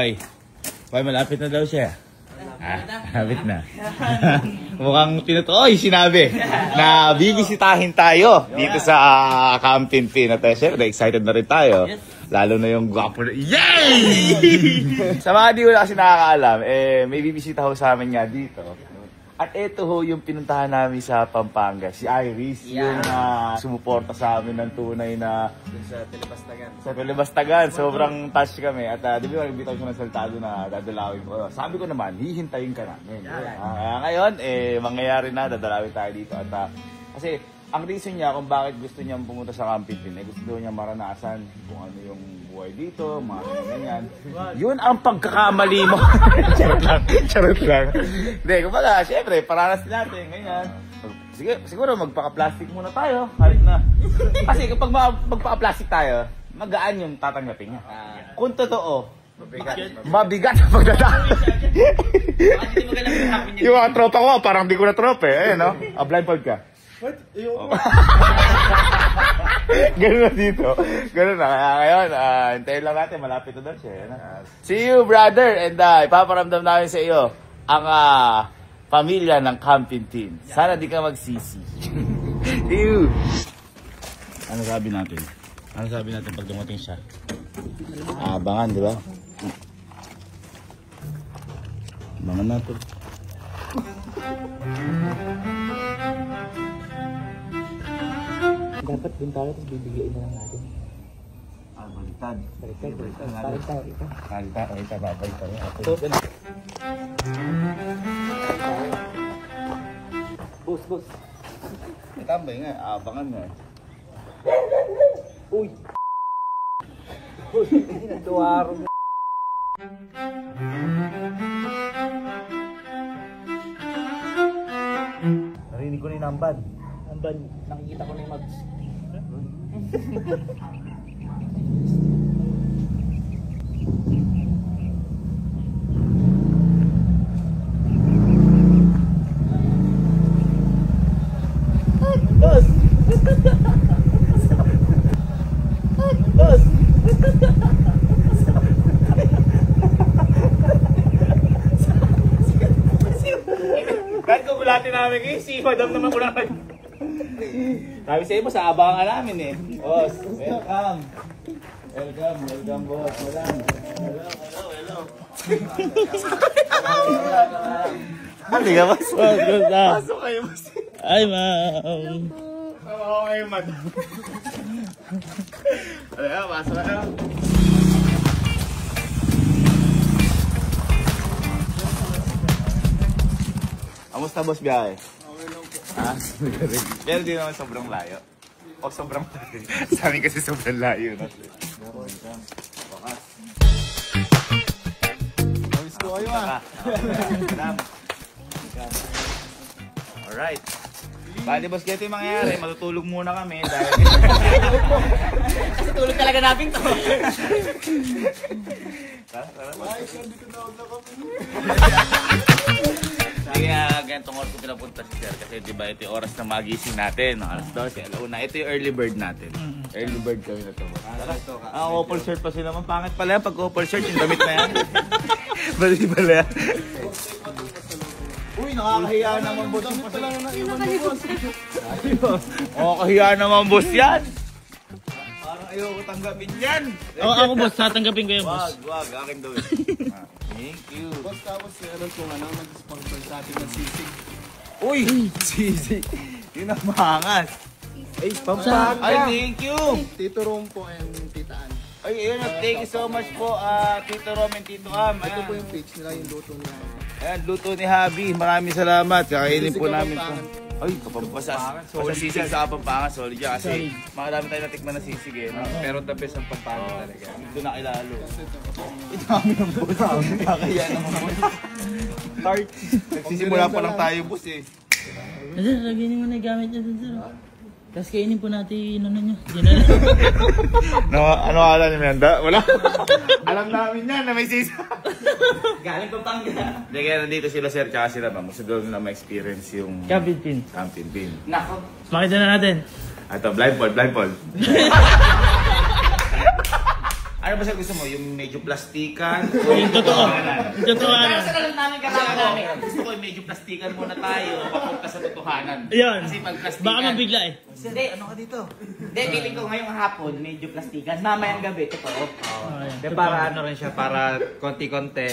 Boy. Boy, malapit na daw siya. Malapit na. Mukhang Oy, sinabi na bibisitahin tayo dito sa Camp Pinpin. At syempre, excited na rin tayo. Lalo na yung gwapo na... Yay! Sa mga di ko na kasi nakakaalam, may bibisita ho sa amin nga dito. At ito ho yung pinuntahan namin sa Pampanga, si Iris, yung sumuporta sa amin ng tunay na... Sa Telebastagan. Sa Telebastagan, sobrang touch kami. At di ba nagbitaw siya ng saltado na dadalawin ko. Sabi ko naman, hihintayin ka namin. Kaya ngayon, mangyayari na, dadalawin tayo dito. At kasi ang reason niya kung bakit gusto niyang pumunta sa Camp Pinpin, gusto niya maranasan kung ano yung buhay dito, mga ganyan. Yun ang pagkakamali mo. Charot lang. Hindi, kumbaga, syempre, paranas natin, ganyan. Sige, siguro magpaka-plastic muna tayo, kahit na. Kasi kapag magpaka-plastic tayo, magaan yung tatanggapin niya. Kung totoo, mabigat ang pagdadaan. Yung mga tropa ko, parang di ko na tropa eh. No? Blindfold ka. What? Ganun na dito. Ganun na. Kaya ngayon, hintayin lang natin. Malapit na daw siya. See you, brother. And ipaparamdam namin sa iyo ang pamilya ng Camp Pinpin. Sana di ka magsisi. See you. Ano sabi natin? Ano sabi natin pag dumating siya? Abangan, di ba? Abangan natin. Dapat din tayo, tapos bibigyan na lang natin. Baliktad. Baliktad. Babalik tayo. Boss. May tambay nga, abangan nga. Uy! Boss, hindi nagtuwaro. Narinig ko na yung nambad. Nakikita ko na yung mags. Boss! Boss! Kahit kugulatin namin kayo, si Madam naman kulang. Sabi sa iyo, sa abangan namin eh. Boss, welcome. Welcome boss. Hello. Hali ka boss. Pasok kayo boss. Ay, ma'am. Oo kayo, madam. Halika, pasok kayo. Kamusta boss biyahe? Okay lang po. Ha? Pero di naman sobrang layo. O sobrang layo. Sa amin kasi sobrang layo. Ayos ko kayo Alright. Bali boss, ganito yung mangyayari. Matutulog muna kami dahil... Kasi tulog talaga natin to. Tara. Ay, dito na ako kami. Kaya ganitong oras ko pinapunta si Sir kasi diba ito yung oras na magising natin. Alas 12, alauna. Ito yung early bird natin. Early bird kami na ito. Couple shirt pa sila naman. Pangit pala yan pag couple shirt. Yung damit na yan. Bali pala yan. Uy, nakakahiya naman boss. Damit pala na naiwan mo boss. Nakakahiya naman boss yan. Parang ayoko tanggapin yan. Ako boss, tatanggapin ko yan boss. Wag. Akin daw eh. Thank you. Boss, tapos kung nag-sponsor sa atin ng sisig. Uy! Sisig. Yun ang maangas. Ay, Pampanga. Ay, thank you. Tito Rompo and Tita Ann. Ay, yun. Thank you so much po, Tito Rom and Tito Am. Ito po yung page nila, yung luto nila. Ayan, luto ni Habi. Maraming salamat. Kakainin po namin ito. Ay, sisig sa Pampanga. Solid yan. Kasi marami tayo natikman na sisig eh. No? Pero the best ang Pampanga talaga. Ito na kilalo. Ito kami ng boss. Kaya naman boss. Start. Nagsisimula pa lang tayo boss eh. Sir, lagyan mo na yung gamit niya sir. Tapos kainin po natin ano nyo. Ano alam niyo Menda? Wala. Alam namin yan na may sisa. Galing Pampanga. Hindi kaya nandito sila sir tsaka sila ma'am. Gusto daw nila ma-experience yung Camp Pinpin. Camp Pinpin. Nako. Makita na natin. Ito, blindfold. Ano ba ba sa gusto mo? Yung medyo plastikan? Yung totoo. Yung totoo. Pero sa kalang namin kasama namin. Gusto ko yung medyo plastikan muna tayo. Papunta sa totohanan. Yan. Kasi pag plastikan. Baka mabigla eh. Hindi, ano ka dito? Hindi, feeling ko ngayong hapon, medyo plastikan. Mamayang gabi, totoo. Ayan. De para ano rin siya, para konti-konti.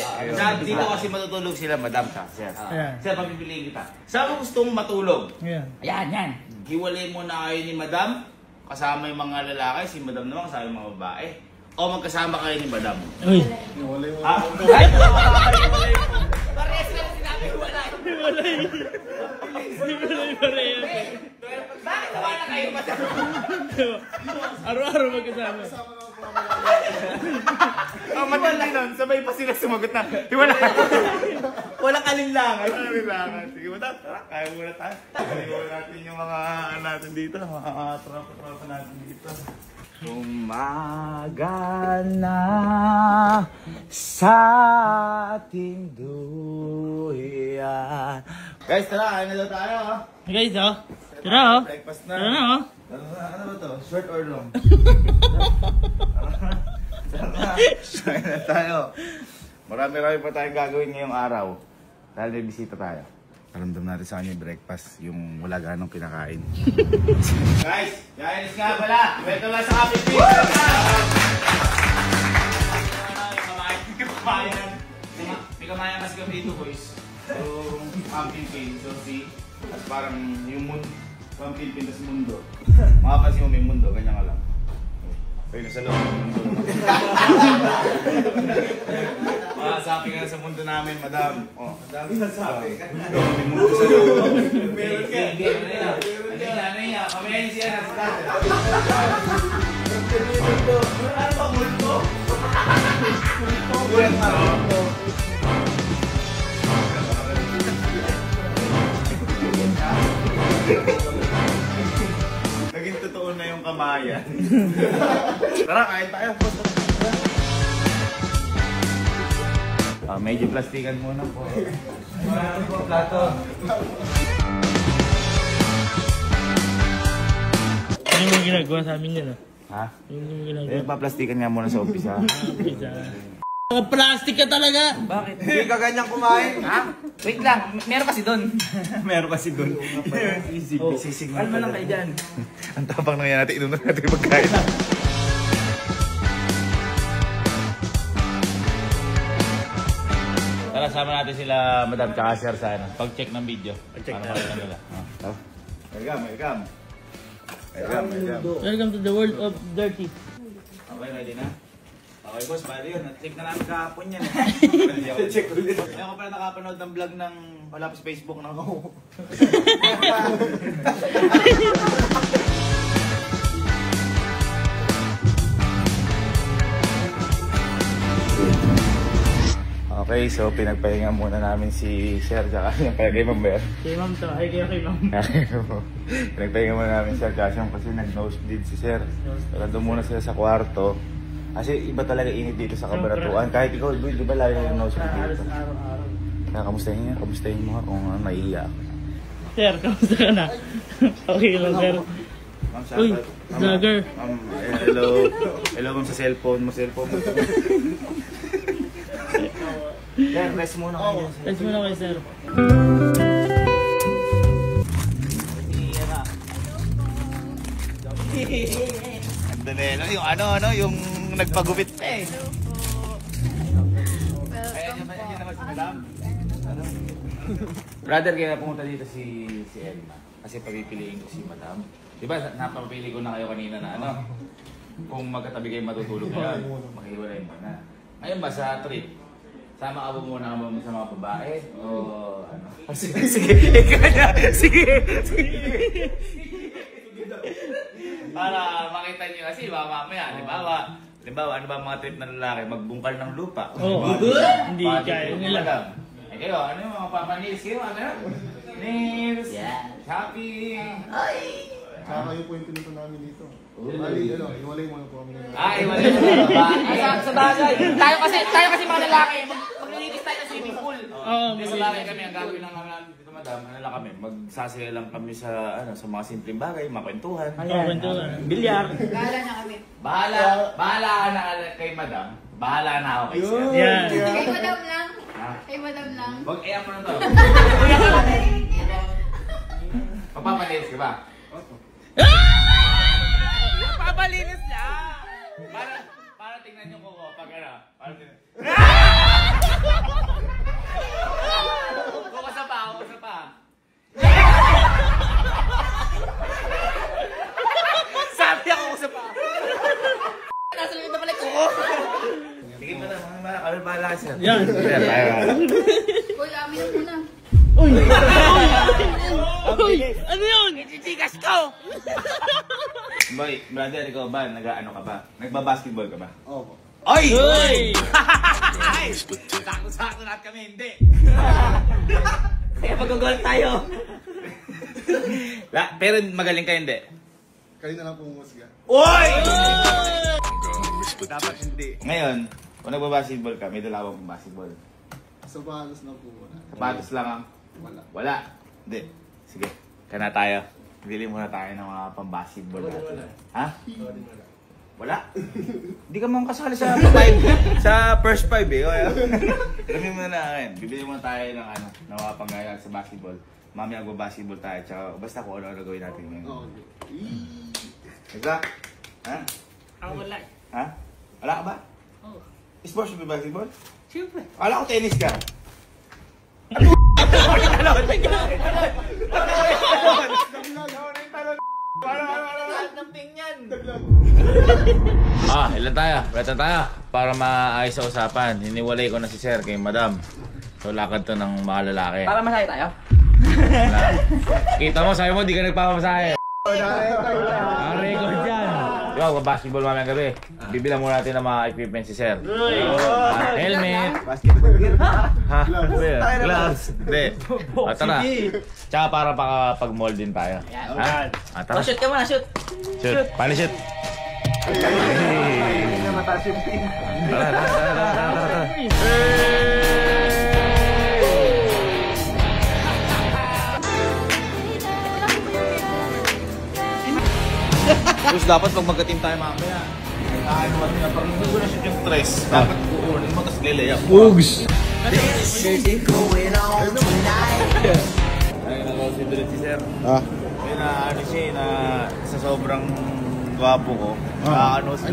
Dito kasi matutulog sila, madam ka. Sir. Ayan. Sir, pagpipiliin kita. Saan mo gustong matulog? Ayan. Ayan, yan. Hiwalay mo na kayo ni madam, kasama yung mga lalaki, si madam naman kasama yung mga babae. O magkasama kayo ni madam. Uy. Ah, Parehas lang sinabi ko wala. Hiwalay pareho. Bakit wala kayo madam? Araw-araw magkasama. ang matanda nun, sabay pa sila sumagot na. Hiwala. Walang alinlangan. Walang alinlangan. Sige madam, tara, kaya muna tayo. Kaya muna natin yung mga natin dito, mga tropa natin dito. Umaga na sa ating duyan. Guys, tara, ano daw tayo? Guys, oh. Tara, oh. Breakfast na. Tara na, oh. Ano ba to? Short or long? Short na tayo. Marami-rami pa tayong gagawin ngayong araw. Dahil may bisita tayo. Paramdam natin sa kanya yung breakfast, yung wala ganong kinakain. Guys, guys nga pala. Welcome lang sa Happy Feast. May kamayan kasi kami dito, boys. So, pumpkin pain. So, see? At parang yung mundo. Pumpkin pain, tas mundo. Makapansin mo may mundo, ganyan ka lang. Pero nasa loob ng mundo naman. Sabi ka na sa mundo namin, madam. Oh, madam, sabi. May mundo sa loob. Meron ka. Ano yan? Kamayan siya na sa dati. Ano ba mundo? Mundo nga. Naging totoo na yung kamayan. Tara, kain tayo. Medyo plastikan muna po. Ano po, plato? Ano yung ginagawa sa amin yun, oh? Ha? Yung ginagawa. Paplastikan nga muna sa umpisa. Plastic ka talaga! Bakit? Hindi ka ganyan kumain? Ha? Wait lang, meron kasi doon. Meron kasi doon. Sisig na. Kalma lang kayo dyan. Ang tapang na yan natin, inunan natin yung pagkain. Tara, sama natin sila, Madam tsaka Sir sa ano. Pag-check ng video. Pag-check na nila. Welcome, welcome. Welcome to the world of dirty. Okay, ready na? Okay, boss, bali yun. Check na namin kahapon yan. Check ulit. Ngayon ko pala nakapanood ng vlog ng wala pa sa Facebook ng Okay, so pinagpahinga muna namin si Sir tsaka yung kay Ma'am Ber. Kay ma'am to, ay kay ma'am. Pinagpahinga muna namin si Sir kasi nag-nosebleed si Sir. Pero doon muna sila sa kwarto. Kasi iba talaga init dito sa Cabanatuan. Kahit ikaw, di ba lagi na yung nosebleed dito? Kaya kamustahin niya? Kamustahin mo kung naiiyak ako. Sir, kamusta ka na? Okay lang, sir. Ma'am, Uy, shoutout. vlogger. Ma'am, hello. Hello ma'am sa cellphone mo. Cellphone mo. Yan, rest muna kayo. Thanks muna kayo, sir. Ando na yun. Yung ano, yung nagpagupit pa eh. Ayan naman si Madam. Brother, kaya pumunta dito si Elma. Kasi pagpipiliin ko si Madam. Di ba, napapili ko na kayo kanina na ano? Kung magkatabi kayo matutulog na, makihiwalay mo na. Ngayon ba sa trip? Sama ka ba muna sa mga babae? O ano? Sige, sige. Para makita niyo kasi baka mamaya, halimbawa, ano ba mga trip ng lalaki? Magbungkal ng lupa. Oo. Hindi kaya nila. Eh kayo, ano yung mga papanils kayo? Ano? Nails, shopping. Saka kayo po yung pinuto namin dito. Bali, iwalay mo na po kami. Iwalay mo na. Sa bagay. Tayo kasi mga lalaki, maglilinis tayo sa swimming pool. Oo, Sa bagay kami, ang gagawin lang namin dito madam, ano lang kami, magsasaya lang kami sa sa mga simpleng bagay, mga kwentuhan. Bilyar. Bahala na kami. Bahala ka na kay madam. Bahala na ako kay sir. Yan. Kay madam lang. Ha? Kay madam lang. Wag iyak mo na to. Papapalinis ka ba? Papalinis na! Para tingnan niyo ko pag para tingnan. Kukusa pa. Sabi ako sa pa! Nasa likod na pala ko! Sige mo na, mga kami bahala sir. Yan. Uy, amin na muna. Uy! Ano yun? Chichikas ko! Boy, brother, ikaw ba? Nag-ano ka ba? Nagba-basketball ka ba? Opo. Oy! Uy! Sakto lahat kami, hindi. Kaya mag-gol tayo! Pero magaling ka, hindi. Kayo na lang pumusga. Oy! Dapat hindi. Ngayon, kung nagba-basketball ka, may dalawa pang basketball. Sa bahalos na po muna. Sapatos lang ang... Wala. Hindi. Sige. Kana tayo. Bili muna tayo ng mga pang-basketball natin. Ha? Wala? Hindi ka mong kasali sa first five eh. Alam mo na akin. Bibili muna tayo ng ng mga pangyayari sa basketball. Mamaya magbabasketball tayo. Tsaka basta kung ano gawin natin ngayon. Okay. Diba? Ha? Ang wala. Ha? Wala ka ba? Oo. Sports mo basketball? Siyempre. Wala ko tennis ka. Ilan tayo? Beto tayo. Para maayos sa usapan. Hiniwalay ko na si Sir kay Madam. So lakad to ng mga lalaki. Para masaya tayo? Kita mo, sabi mo, di ka nagpapamasahe. Ang record yan. Di ba, basketball mamaya gabi. Bibilang muna natin ng mga equipment si Sir. Helmet. Basketball gear. Ha? Gloves. Hindi. Tara. Tsaka para pag-mold din tayo. Ha? Tara. Shoot ka muna, shoot! Shoot. Paano shoot? Tara. Tapos dapat pag magka-team tayo mamaya, ano natin na pag hindi ko na shoot yung tres, dapat kukunin mo tapos lilayap. Wugs! Ayun na si Dred si Sir. Ayun na ano siya na sa sobrang gwapo ko. Ano si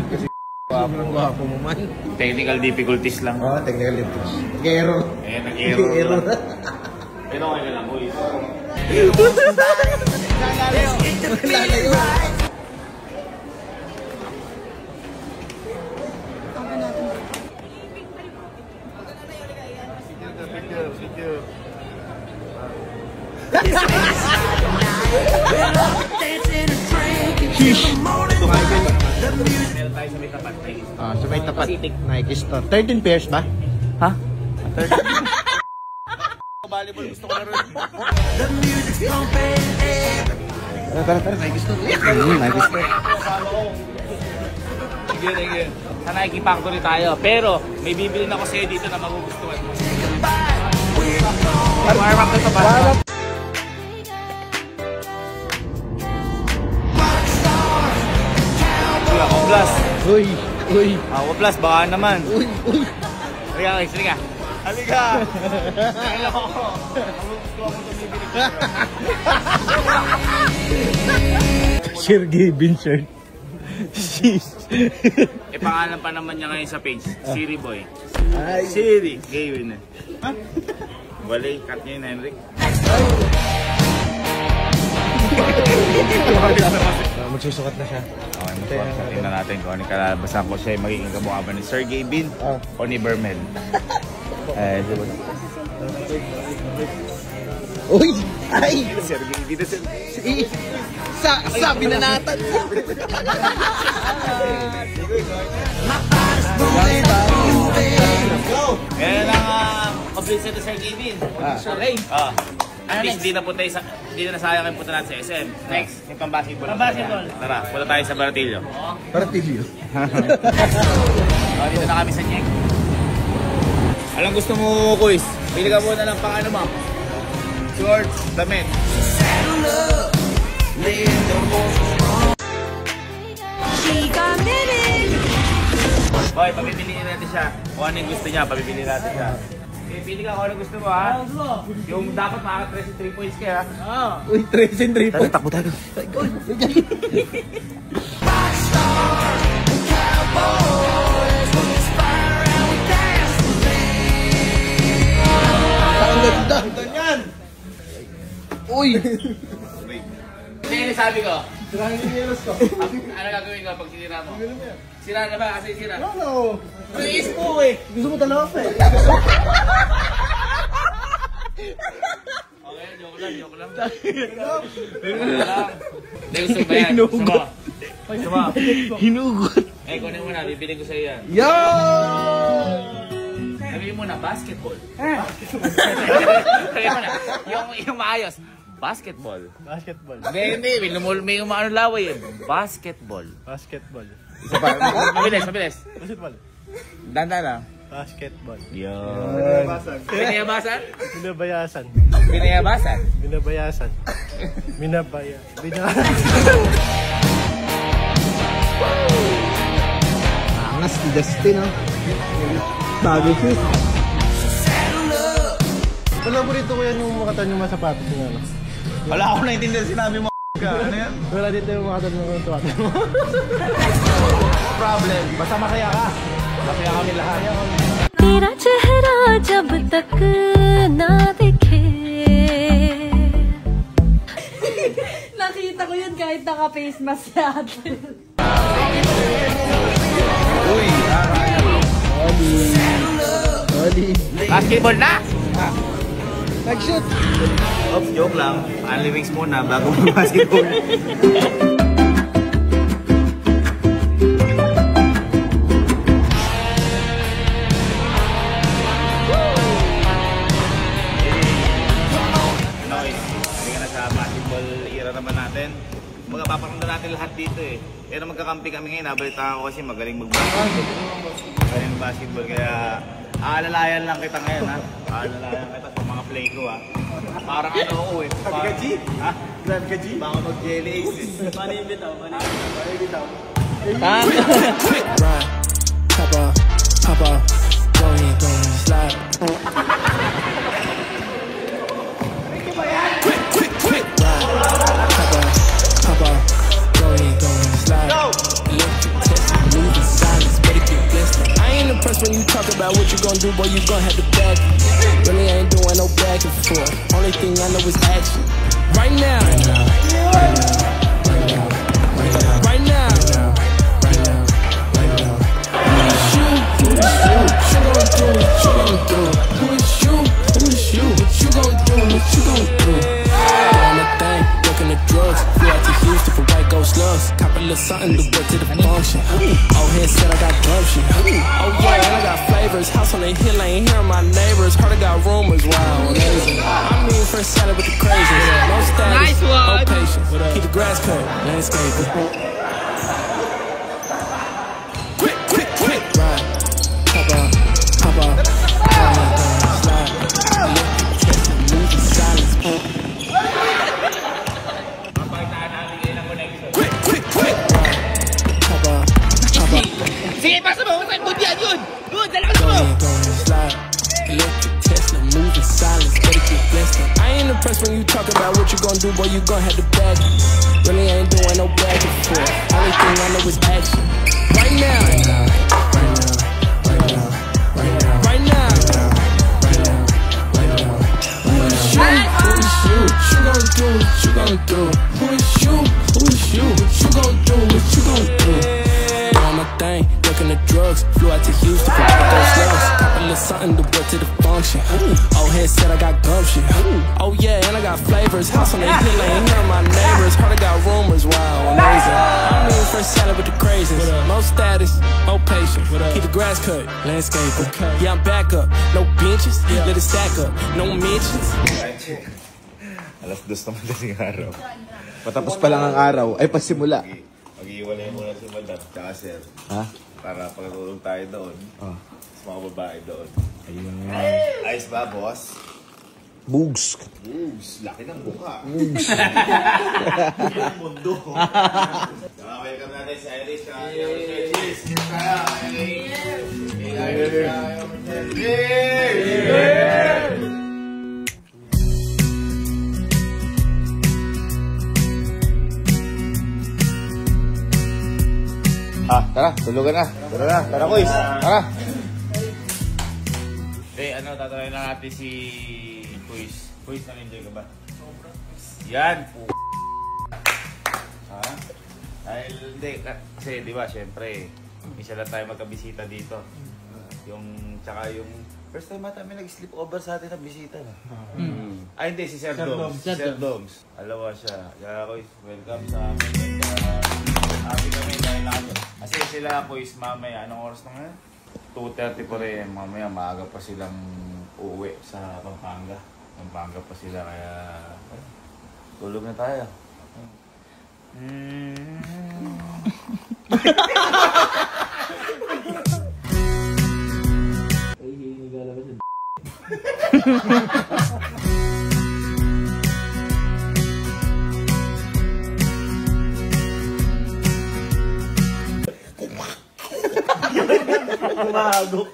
Sobrang gwapo mo man. technical difficulties lang. Technical difficulties. Nag-error. Eh, nag-error. Pero okay na lang, boys. Picture. Meron tayo sa may tapat. Sa may tapat. Nike Store. 13 pairs ba? Ha? Volleyball gusto ko na rin. Tara, Nike Store. Nike Store. Sige. Sa Nike Factory tayo. Pero may bibilin ako sa'yo dito na magugustuhan mo. Warm up na ba? Ako plus. Uy. Ako plus, baka naman. Uy. Halika. Alam ko. Magugustuhan mo tumibili ko. Sergey Vincent. Pangalan pa naman niya ngayon sa page. Siri Boy. Siri. Gawin na. Walay, cut niya yun, Henrik. Magsusukat na siya. Okay, magsusukat. Tingnan natin kung ano kalabasan ko siya. Magiging kamukha ba ni Sergey Bin o ni Bermel. Uy! Ay! Sergey Bin na Sergey. Sabi na natin! Ngayon ang complete set ni Sergey Bin. Okay. At least di na sayang yung punta natin sa SM. Next, yung pang-basketball. Tara, punta tayo sa Baratillo. Baratillo. Dito na kami sa Nyek. Alam gusto mo, Kuis? Pili ka muna ng pang ano mo. shorts, damit. Hoy, pabibili natin siya. Kung ano yung gusto niya, pabibili natin siya. Okay, pili ka kung ano gusto mo, ha? Yung dapat makaka-3 3 points ka, ha? Uy, 3 and 3 Tara, takbo tayo. Ang ganda. Ganyan. Uy. Hindi yung sabi ko. Sirahin yung yelos ko. Ano gagawin ko pag sinira mo? Sira na ba? Kasi sira. Ano? Please po eh. Gusto mo talaga eh. Okay, joke lang. Joke lang. Hindi, gusto ba yan? Gusto mo? Gusto mo? Hinugot. Eh, kunin mo na. Bibili ko sa'yo yan. Yo! Sabihin mo na, basketball. Sabihin mo na, yung maayos. Basketball. Basketball. Hindi. May umaano laway eh. Basketball. Basketball. Isa pa. Mabilis. Basketball. Danda lang. Basketball. Yun. Binabasan. Pinayabasan? Binabayasan. Pinayabasan? Binabayasan. Binabaya. Angas ni Justin, oh. Sabi ko. Wala mo rito kuya yung makatan yung mga sapatos niya, no? Wala ako naintindihan sinabi mo. Ano yan? Wala dito yung makatan yung mga sapatos mo. Problem. Basta masaya ka. Masaya kami lahat. तेरा चेहरा जब तक ना दिखे. Nakita ko yun kahit naka-face mask natin. Uy, Oli. basketball na! Nag-shoot. Oops, joke lang. Only wings muna bago mag-basketball. Natin. Magpaparamdam natin lahat dito eh. Pero magkakampi kami ngayon. Nabalitaan ko kasi magaling mag-basketball. Magaling mag-basketball. Kaya aalalayan lang kita ngayon ha. Aalalayan kita sa mga play ko ha. Parang ano ako eh. Grab ka G? Ha? Grab ka G? Baka mag-jelly ace eh. Paano yung bitaw? Run, hop off, go ahead, slide. When you talk about what you gon' do, boy, you gon' have to back it. Really ain't doing no back and forth. Only thing I know is action. Right now. Right now. Who is you? What you gon' do? What you gon' do? Doing the thing, working the drugs. Flew out to Houston for white gold slugs. Cop a little something to work to the function. Oh, head said I got gumption. Oh yeah, and I got flavors. House on the hill, I ain't hearing my neighbors. Heard I got rumors, wow, amazing. I mean, first started with the crazy. No status, no patience. Keep the grass cut, landscaping. Quick, ride, hop up, slide, move in silence. Quick, ride, hop up. Sige, pasa mo! Good yan yun! Good! Dalakas mo! Slide, electric Tesla, move in silence. Better get blessed. I ain't impressed when you talk about what you gon' do, boy, you gon' have to back it. Really ain't doing no back and forth. Only thing I know is action. Right now. Right now. Who is you? What you gon' do? What you gon' do? Who is you? What you gon' do? What you gon' do? Doing my thing, working the drugs. Flew out to Houston for those slugs. Cop a little something to work to the function. Oh, head said I got gumption. Oh yeah, and I got flavors. House on the hill, I ain't hearing my neighbors. Heard I got rumors, wow, amazing. I mean, first started with the crazies. No status, no patience. Keep the grass cut, landscaping. Yeah, I'm back up, no benches. Let it stack up, no mentions. Alas 2 naman kasing araw. Patapos pa lang ang araw. Ay, pasimula. Mag-iwalay muna si Madam tsaka Sir. Ha? Para pagkatulog tayo doon. Oh. Sa mga babae doon. Ayun. Ayos ba, boss? Bugs. Oops, laki ng buka. Oops. Laki ng mundo. Welcome natin si Iris. Iris. Tara, tulugan na. Tara, boys. Tara. Tatanungin na natin si Kuis. Kuis, na-enjoy ka ba? Yan, ha? Dahil, hindi, kasi di ba, syempre, isa lang tayo magkabisita dito. Tsaka yung, first time ata may nag-sleep over sa atin na bisita na. Ay, hindi, si Sir Doms. Si Sir Doms. Alawa siya. Kaya, Kuis, welcome sa amin. Happy kami dahil natin. Kasi sila, Kuis, mamaya, anong oras na ngayon? 2:30 pa rin, mamaya maaga pa silang uuwi sa Pampanga. Pampanga pa sila, kaya tulog na tayo. Kumago.